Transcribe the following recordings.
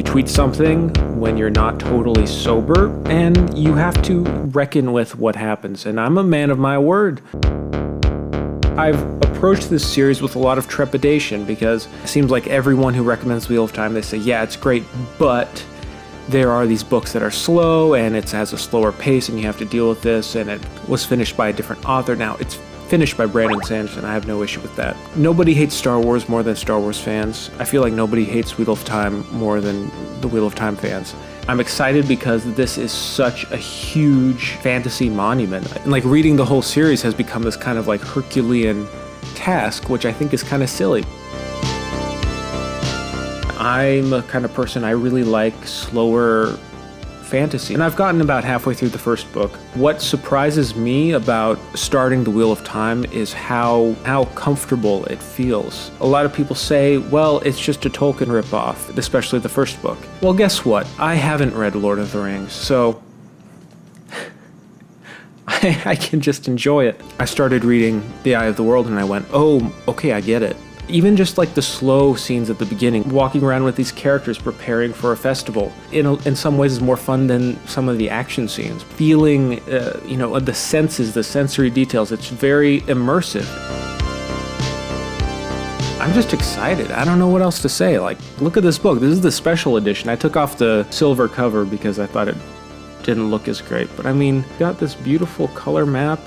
You tweet something when you're not totally sober, and you have to reckon with what happens. And I'm a man of my word. I've approached this series with a lot of trepidation because it seems like everyone who recommends Wheel of Time, they say, yeah, it's great, but there are these books that are slow and it has a slower pace and you have to deal with this, and it was finished by a different author. Now it's finished by Brandon Sanderson. I have no issue with that. Nobody hates Star Wars more than Star Wars fans. I feel like nobody hates Wheel of Time more than the Wheel of Time fans. I'm excited because this is such a huge fantasy monument. And like reading the whole series has become this kind of like Herculean task, which I think is kind of silly. I'm a kind of person, I really like slower fantasy. And I've gotten about halfway through the first book. What surprises me about starting the Wheel of Time is how comfortable it feels. A lot of people say, well, it's just a Tolkien ripoff, especially the first book. Well, guess what? I haven't read Lord of the Rings, so I can just enjoy it. I started reading The Eye of the World and I went, oh, okay, I get it. Even just like the slow scenes at the beginning, walking around with these characters preparing for a festival, in some ways is more fun than some of the action scenes. Feeling, the senses, the sensory details, it's very immersive. I'm just excited. I don't know what else to say. Like, look at this book. This is the special edition. I took off the silver cover because I thought it didn't look as great. But I mean, got this beautiful color map,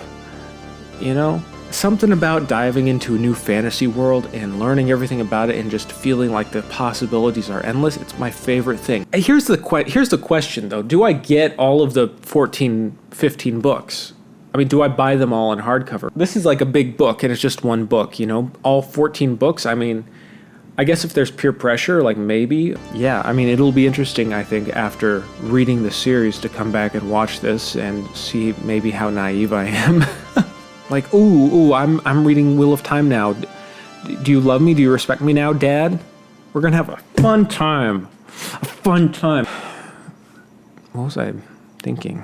Something about diving into a new fantasy world and learning everything about it and just feeling like the possibilities are endless. It's my favorite thing. Here's the question, though. Do I get all of the 14, 15 books? I mean, do I buy them all in hardcover? This is like a big book, and it's just one book, All 14 books, I mean, I guess if there's peer pressure, like maybe. Yeah, I mean, it'll be interesting, I think, after reading the series to come back and watch this and see maybe how naive I am. Like, I'm reading Wheel of Time now. Do you love me? Do you respect me now, Dad? We're gonna have a fun time. What was I thinking?